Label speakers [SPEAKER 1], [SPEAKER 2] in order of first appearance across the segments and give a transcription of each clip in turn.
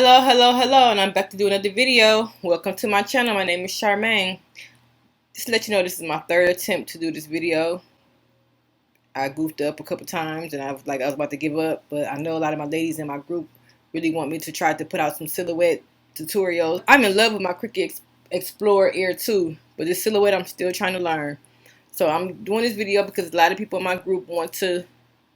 [SPEAKER 1] Hello, and I'm back to do another video. Welcome to my channel. My name is Charmaine. Just to let you know, this is my third attempt to do this video. I goofed up a couple times, and I was about to give up, but I know a lot of my ladies in my group really want me to try to put out some silhouette tutorials. I'm in love with my Cricut Explorer Air 2, but this silhouette I'm still trying to learn. So I'm doing this video because a lot of people in my group want to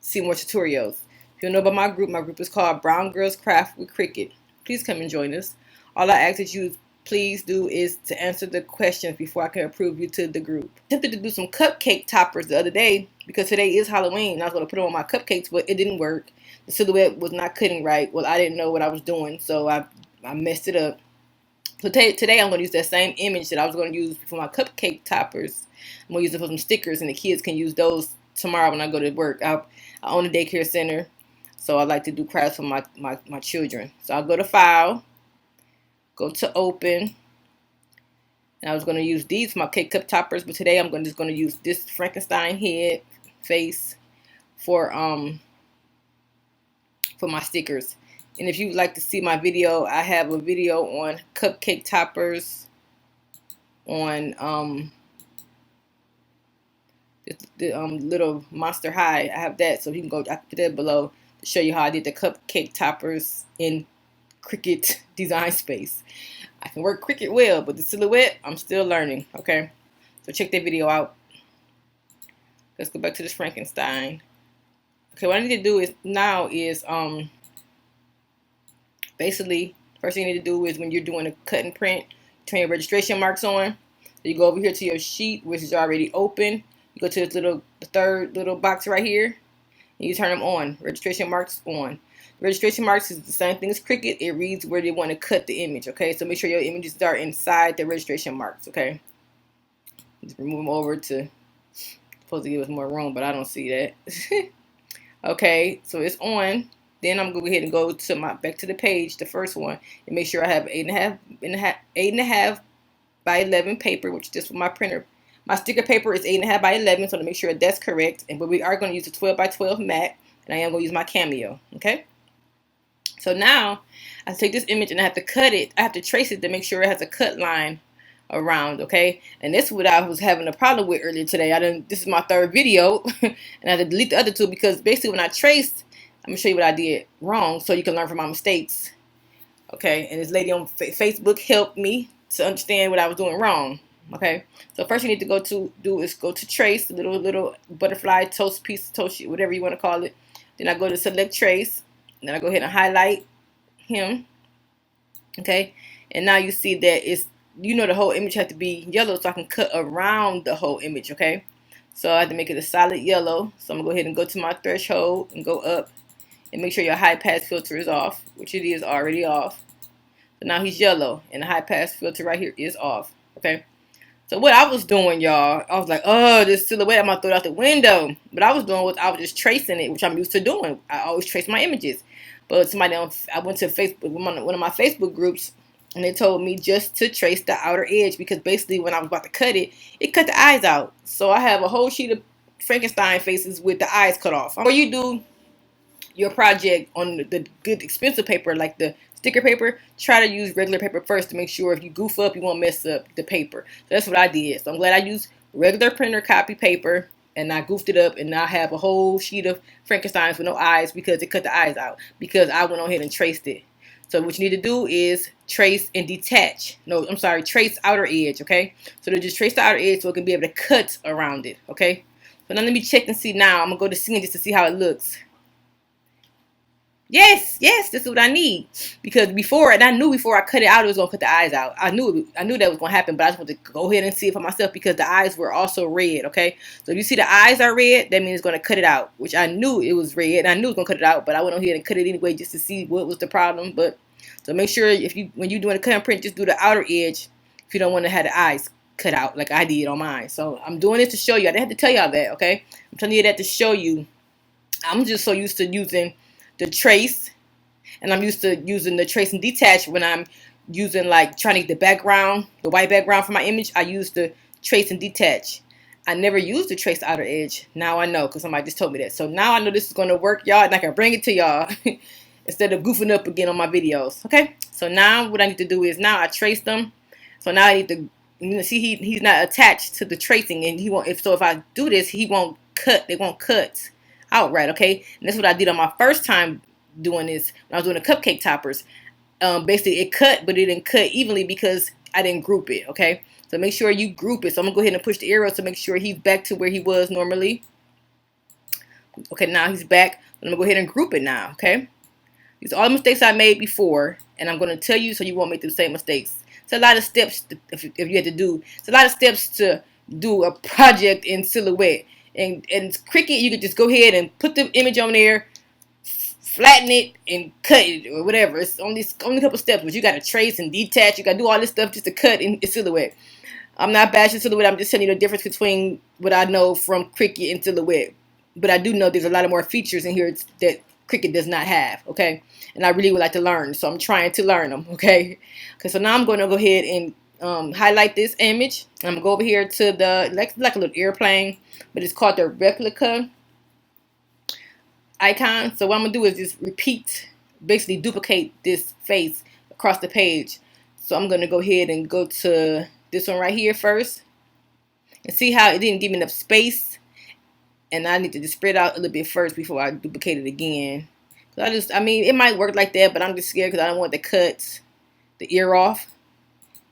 [SPEAKER 1] see more tutorials. If you don't know about my group is called Brown Girls Craft with Cricut. Please come and join us. All I ask that you please do is to answer the questions before I can approve you to the group. I attempted to do some cupcake toppers the other day because today is Halloween. I was going to put them on my cupcakes, but it didn't work. The silhouette was not cutting right. Well, I didn't know what I was doing, so I messed it up. So today I'm going to use that same image that I was going to use for my cupcake toppers. I'm going to use it for some stickers, and the kids can use those tomorrow when I go to work. I own a daycare center, so I like to do crafts for my children. So I'll go to File, go to Open, and I was going to use these for my cake cup toppers, but today I'm just going to use this Frankenstein head face for my stickers. And if you would like to see my video, I have a video on cupcake toppers on the little Monster High. I have that, so you can go. I put that below to show you how I did the cupcake toppers in Cricut Design Space. I can work Cricut well, but the silhouette I'm still learning. Okay, so check that video out. Let's go back to this Frankenstein. Okay, what I need to do is basically, first thing you need to do is when you're doing a cut and print, turn your registration marks on. So you go over here to your sheet, which is already open. You go to this the third little box right here, and you turn them on. Registration marks on. Registration marks is the same thing as Cricut. It reads where they want to cut the image, okay? So make sure your images are inside the registration marks, okay? Just remove them over to, supposed to give us more room, but I don't see that. Okay, so it's on. Then I'm going to go ahead and go to back to the page, the first one, and make sure I have 8.5 by 11 paper, which is just for my printer. My sticker paper is 8.5 by 11, so to make sure that's correct. But we are going to use a 12 by 12 mat, and I am going to use my Cameo. Okay. So now I take this image and I have to cut it. I have to trace it to make sure it has a cut line around. Okay. And this is what I was having a problem with earlier today. This is my third video, and I had to delete the other two because basically when I traced, I'm gonna show you what I did wrong so you can learn from my mistakes. Okay, and this lady on Facebook helped me to understand what I was doing wrong. Okay, so first you need to go to trace, the little butterfly toast piece, toast sheet, whatever you want to call it. Then I go to select trace, and then I go ahead and highlight him. Okay, and now you see that the whole image has to be yellow so I can cut around the whole image. Okay, so I have to make it a solid yellow. So I'm gonna go ahead and go to my threshold and go up. And make sure your high pass filter is off, which it is already off. So now he's yellow, and the high pass filter right here is off. Okay. So what I was doing, y'all, I was like, oh, this silhouette, I'm gonna throw it out the window. But I was just tracing it, which I'm used to doing. I always trace my images. But I went to Facebook, one of my Facebook groups, and they told me just to trace the outer edge because basically when I was about to cut it, it cut the eyes out. So I have a whole sheet of Frankenstein faces with the eyes cut off. Before you do your project on the good expensive paper like the sticker paper, try to use regular paper first to make sure if you goof up you won't mess up the paper. So that's what I did. So I'm glad I used regular printer copy paper and I goofed it up, and now I have a whole sheet of Frankensteins with no eyes because it cut the eyes out because I went on ahead and traced it. So what you need to do is trace and detach. No, I'm sorry, trace outer edge, okay? So to just trace the outer edge so it can be able to cut around it, okay? So now let me check and see now. I'm going to go to scene just to see how it looks. Yes, this is what I need. Because before I cut it out, it was gonna cut the eyes out. I knew that was gonna happen, but I just wanted to go ahead and see it for myself because the eyes were also red. Okay, so if you see the eyes are red, that means it's gonna cut it out. Which I knew it was red, and I knew it was gonna cut it out, but I went on ahead and cut it anyway just to see what was the problem. But so make sure when you're doing a cut and print, just do the outer edge if you don't want to have the eyes cut out like I did on mine. So I'm doing this to show you. I didn't have to tell y'all that. Okay, I'm telling you that to show you. I'm just so used to using the trace, and I'm used to using the trace and detach when I'm using like trying to get the background, the white background for my image. I use the trace and detach. I never used the trace outer edge. Now I know because somebody just told me that. So now I know this is going to work, y'all, and I can bring it to y'all. instead of goofing up again on my videos. Okay, so now what I need to do is now I trace them. So now I need to, you know, see he's not attached to the tracing, and he won't. If I do this, he won't cut. They won't cut outright. Okay, and that's what I did on my first time doing this when I was doing the cupcake toppers. Basically it cut, but it didn't cut evenly because I didn't group it. Okay, so make sure you group it. So I'm gonna go ahead and push the arrow to make sure he's back to where he was normally. Okay, now he's back. I'm gonna go ahead and group it now. Okay, these are all the mistakes I made before, and I'm gonna tell you so you won't make the same mistakes. It's a lot of steps if you had to do. It's a lot of steps to do a project in Silhouette. And Cricut, you could just go ahead and put the image on there, flatten it, and cut it or whatever. It's only a couple steps, but you got to trace and detach. You got to do all this stuff just to cut in Silhouette. I'm not bashing Silhouette. I'm just telling you the difference between what I know from Cricut and Silhouette. But I do know there's a lot of more features in here that Cricut does not have, okay? And I really would like to learn, so I'm trying to learn them, okay? Okay, so now I'm going to go ahead and highlight this image. I'm going to go over here to the, like a little airplane, but it's called the replica icon. So what I'm going to do is just repeat, basically duplicate this face across the page. So I'm going to go ahead and go to this one right here first. And see how it didn't give me enough space. And I need to just spread out a little bit first before I duplicate it again. I mean, it might work like that, but I'm just scared because I don't want to cut the ear off.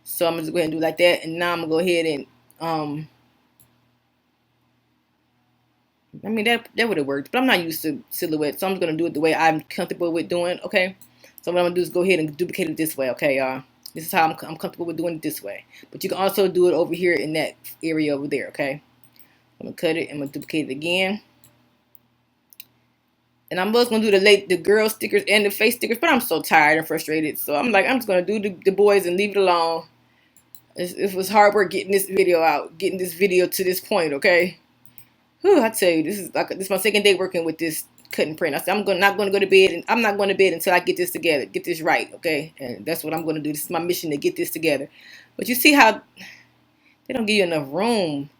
[SPEAKER 1] So I'm just going to go ahead and do it like that. And now I'm going to go ahead and, I mean, that would have worked. But I'm not used to Silhouette, so I'm just going to do it the way I'm comfortable with doing, okay? So what I'm going to do is go ahead and duplicate it this way, okay, y'all? This is how I'm comfortable with doing it this way. But you can also do it over here in that area over there, okay? I'm going to cut it. I'm going to duplicate it again. And I'm both going to do the girl stickers and the face stickers, but I'm so tired and frustrated. So I'm like, I'm just going to do the boys and leave it alone. It was hard work getting this video out, getting this video to this point, okay? Whew, I tell you, this is my second day working with this cut and print. I said I'm not going to go to bed, and I'm not going to bed until I get this together, get this right, okay? And that's what I'm going to do. This is my mission, to get this together. But you see how they don't give you enough room.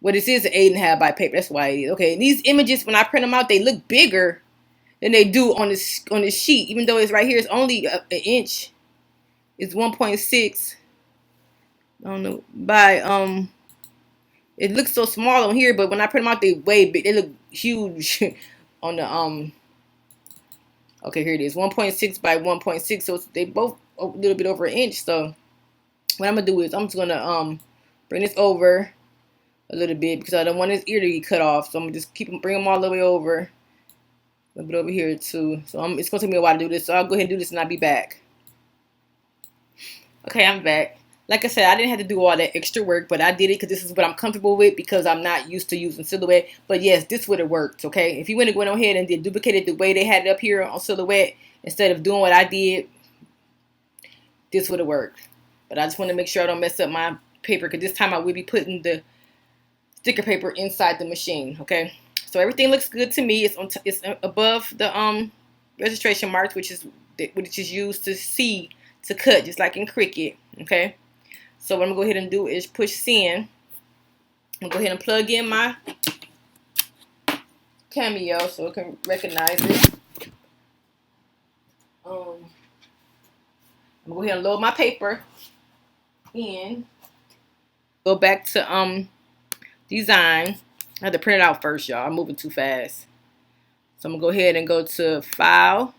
[SPEAKER 1] Well, this is an 8.5 by paper. That's why it is. Okay, and these images, when I print them out, they look bigger than they do on this sheet. Even though it's right here, it's only an inch. It's 1.6. I don't know, by it looks so small on here, but when I print them out, they way big. They look huge on the okay, here it is, 1.6 by 1.6. So they both a little bit over an inch. So what I'm gonna do is I'm just gonna bring this over a little bit because I don't want his ear to get cut off. So I'm gonna just bring them all the way over, a little bit over here too. So it's gonna take me a while to do this. So I'll go ahead and do this, and I'll be back. Okay, I'm back. Like I said, I didn't have to do all that extra work, but I did it because this is what I'm comfortable with, because I'm not used to using Silhouette. But yes, this would have worked, okay? If you went ahead and did duplicated the way they had it up here on Silhouette, instead of doing what I did, this would have worked. But I just want to make sure I don't mess up my paper, because this time I will be putting the sticker paper inside the machine, okay? So everything looks good to me. It's above the registration marks, which is used to see to cut, just like in Cricut, okay? So what I'm going to go ahead and do is push send. I'm going to go ahead and plug in my Cameo so it can recognize it. I'm going to go ahead and load my paper in. Go back to design. I have to print it out first, y'all. I'm moving too fast. So I'm going to go ahead and go to File,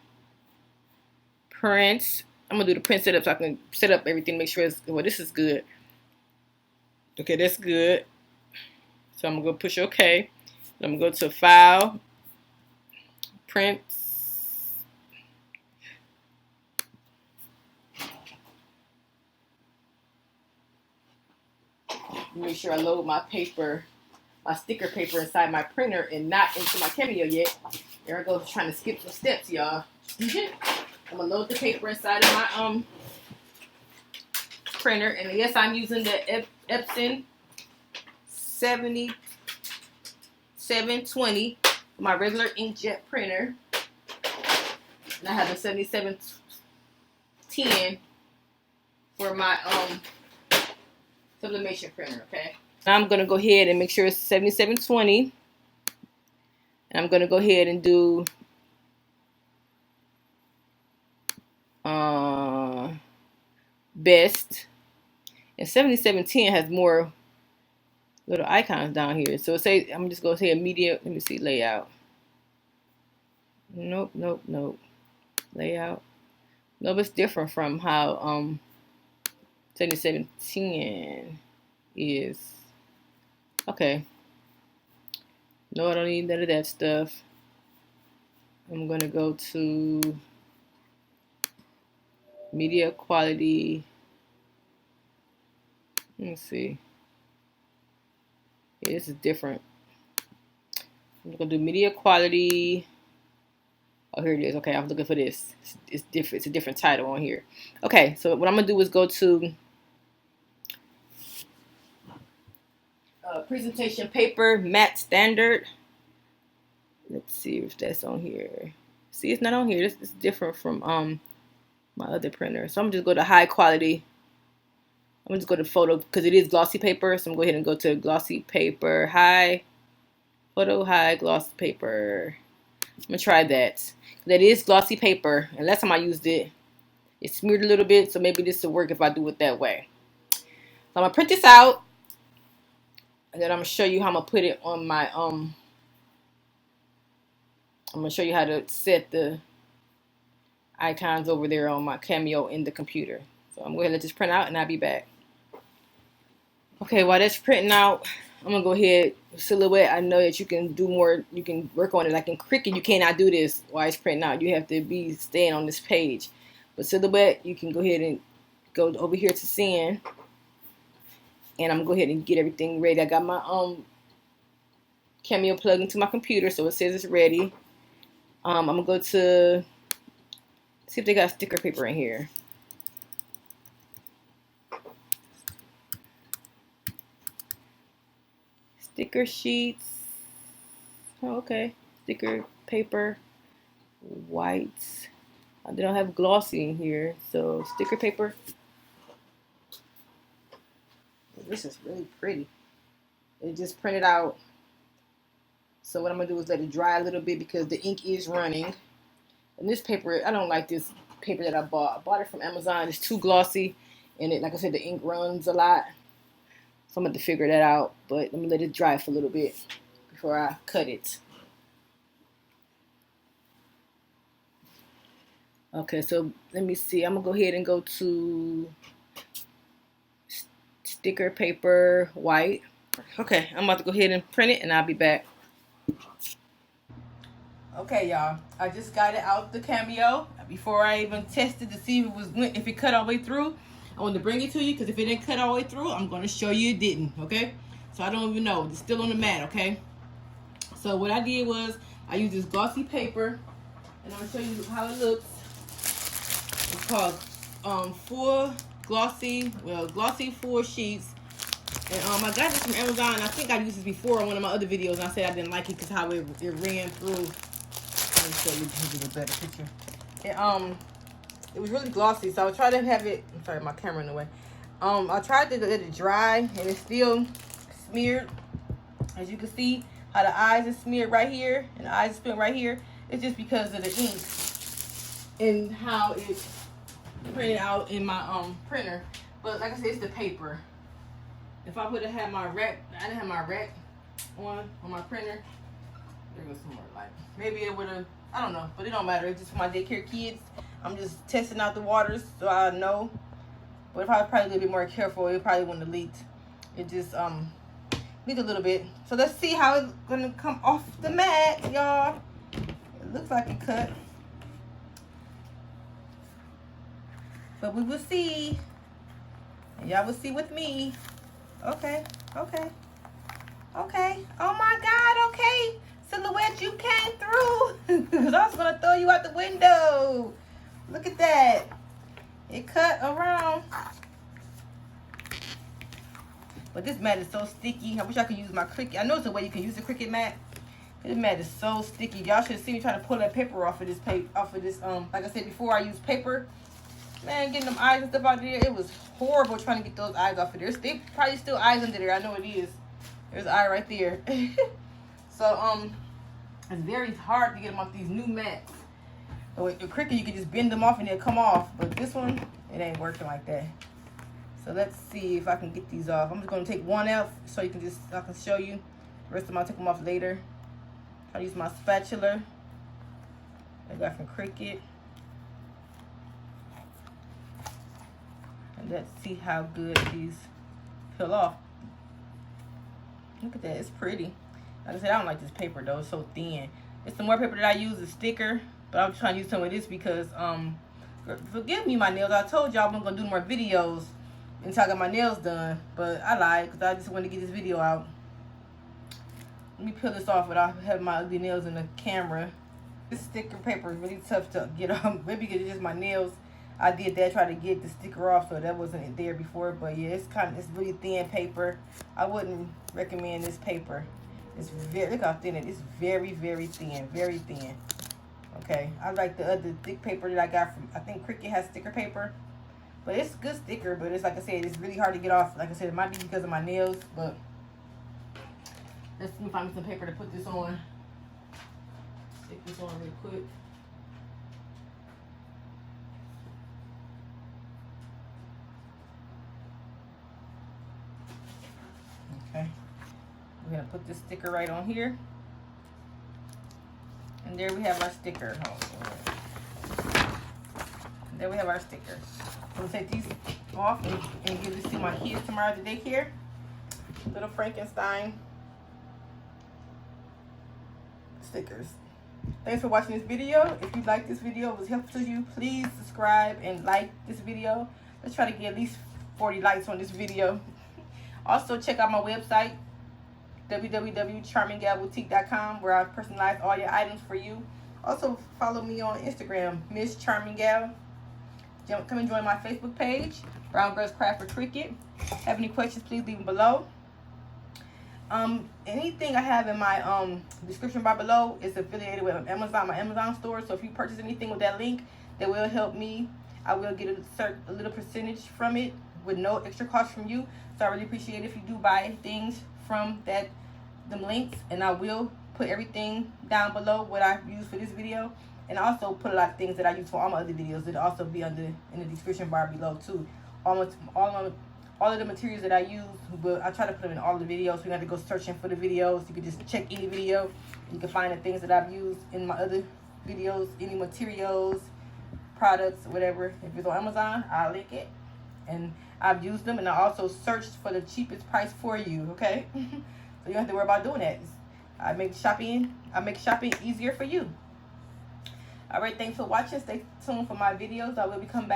[SPEAKER 1] Print. I'm going to do the print setup so I can set up everything, make sure it's, well, this is good. Okay, that's good. So I'm going to push OK. I'm going to go to File, Print. Make sure I load my paper, my sticker paper inside my printer and not into my Cameo yet. There I go, trying to skip some steps, y'all. I'm going to load the paper inside of my printer. And yes, I'm using the Epson 7720 for my regular inkjet printer. And I have the 7710 for my sublimation printer, okay? Now I'm going to go ahead and make sure it's 7720. And I'm going to go ahead and do Best. And 7710 has more little icons down here. So say I'm just gonna say a media. Let me see layout. Nope, nope, nope. Layout. No, it's different from how 7710 is. Okay. No, I don't need none of that stuff. I'm gonna go to media quality. Let me see. Yeah, this is different. I'm gonna do media quality. Oh, here it is. Okay, I'm looking for this. It's different. It's a different title on here. Okay, so what I'm gonna do is go to presentation paper matte standard. Let's see if that's on here. See, it's not on here. This is different from my other printer. So I'm gonna just go to high quality. I'm gonna just go to photo because it is glossy paper. So I'm gonna go ahead and go to glossy paper, high photo, high glossy paper. I'm gonna try that. That is glossy paper, and last time I used it, it smeared a little bit. So maybe this will work if I do it that way. So I'm gonna print this out, and then I'm gonna show you how I'm gonna put it on my I'm gonna show you how to set the icons over there on my Cameo in the computer. So I'm going to let this print out and I'll be back. Okay, while that's printing out, I'm going to go ahead, Silhouette, I know that you can do more, you can work on it. Like in Cricut, you cannot do this while it's printing out. You have to be staying on this page. But Silhouette, you can go ahead and go over here to Send. And I'm going to go ahead and get everything ready. I got my Cameo plugged into my computer, so it says it's ready. I'm going to go to, see if they got sticker paper in here. Sticker sheets. Oh, okay. Sticker paper. Whites. They don't have glossy in here. So sticker paper. This is really pretty. It just printed out. So what I'm going to do is let it dry a little bit because the ink is running. And this paper, I don't like this paper that I bought. I bought it from Amazon. It's too glossy. And it, like I said, the ink runs a lot. So I'm going to figure that out. But let me let it dry for a little bit before I cut it. Okay, so let me see. I'm going to go ahead and go to sticker paper white. Okay, I'm about to go ahead and print it and I'll be back. Okay, y'all. I just got it out the Cameo. Before I even tested to see if it cut all the way through, I wanted to bring it to you because if it didn't cut all the way through, I'm going to show you it didn't, okay? So I don't even know. It's still on the mat, okay? So what I did was I used this glossy paper, and I'm going to show you how it looks. It's called full glossy full sheets. And I got this from Amazon. I think I used this before on one of my other videos, and I said I didn't like it because how it ran through. Let me show you a better picture. It was really glossy, so I tried to have it. I'm sorry, my camera in the way. I tried to let it dry, and it's still smeared. As you can see, how the eyes is smeared right here, and the eyes is smeared right here. It's just because of the ink and how it printed out in my printer. But like I said, it's the paper. If I would have had my rack, I didn't have my rack on my printer. There goes some more light. Maybe it would have, I don't know, but it don't matter. It's just for my daycare kids. I'm just testing out the waters so I know. But if I was probably a little bit more careful, it probably wouldn't have leaked. It just leaked a little bit. So let's see how it's gonna come off the mat, y'all. It looks like it cut, but we will see. And y'all will see with me. Okay, okay, okay. Oh my God, okay. Silhouette, you came through. Because I was going to throw you out the window. Look at that. It cut around. But this mat is so sticky. I wish I could use my Cricut. I know it's a way you can use the Cricut mat. This mat is so sticky. Y'all should have seen me trying to pull that paper off of this like I said before, I used paper. Man, getting them eyes and stuff out there, it was horrible trying to get those eyes off of there. There's probably still eyes under there. I know it is. There's an eye right there. So, it's very hard to get them off these new mats. So with the Cricut, you can just bend them off and they'll come off. But this one, it ain't working like that. So let's see if I can get these off. I'm just gonna take one out so you can I can show you. The rest of them I'll take them off later. I'll use my spatula I got from Cricut. And let's see how good these peel off. Look at that, it's pretty. Like I said, I don't like this paper though, it's so thin. It's some more paper that I use, a sticker, but I'm trying to use some of this because, forgive me my nails. I told y'all I'm gonna do more videos until I got my nails done, but I lied because I just wanted to get this video out. Let me peel this off without having my ugly nails in the camera. This sticker paper is really tough to get off. Maybe because it's just my nails. I did that, try to get the sticker off, so that wasn't there before. But yeah, it's really thin paper. I wouldn't recommend this paper. It's very, look how thin it is. It's very, very thin, very thin. Okay, I like the other thick paper that I got from, I think Cricut has sticker paper. But it's good sticker, but it's like I said, it's really hard to get off. Like I said, it might be because of my nails, but let's see if I find some paper to put this on. Stick this on real quick. Okay, we're gonna put this sticker right on here. And there we have our sticker. There we have our sticker. I'm gonna take these off and give this to my kids tomorrow at the daycare. Little Frankenstein stickers. Thanks for watching this video. If you like this video, it was helpful to you, please subscribe and like this video. Let's try to get at least 40 likes on this video. Also, check out my website, www.charminggalboutique.com, where I personalize all your items for you. Also, follow me on Instagram, Miss Charming Gal. Come and join my Facebook page, Brown Girls Craft for Cricut. Have any questions, please leave them below. Anything I have in my description bar below is affiliated with Amazon, my Amazon store. So if you purchase anything with that link, that will help me. I will get a little percentage from it with no extra cost from you. So I really appreciate it if you do buy things from them links, and I will put everything down below what I use for this video, and I also put a lot of things that I use for all my other videos. It'll also be in the description bar below too. All of the materials that I use, but I try to put them in all the videos. So you don't have to go searching for the videos. You can just check any video. You can find the things that I've used in my other videos, any materials, products, whatever. If it's on Amazon, I'll link it. And I've used them, and I also searched for the cheapest price for you, okay? So you don't have to worry about doing that. I make shopping easier for you. All right, thanks for watching. Stay tuned for my videos. I will be coming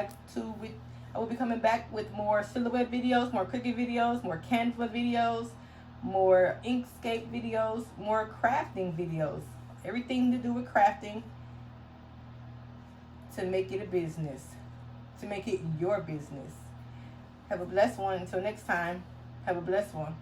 [SPEAKER 1] back with more silhouette videos, more Cricut videos, more Canva videos, more Inkscape videos, more crafting videos. Everything to do with crafting to make it a business, to make it your business. Have a blessed one. Until next time, have a blessed one.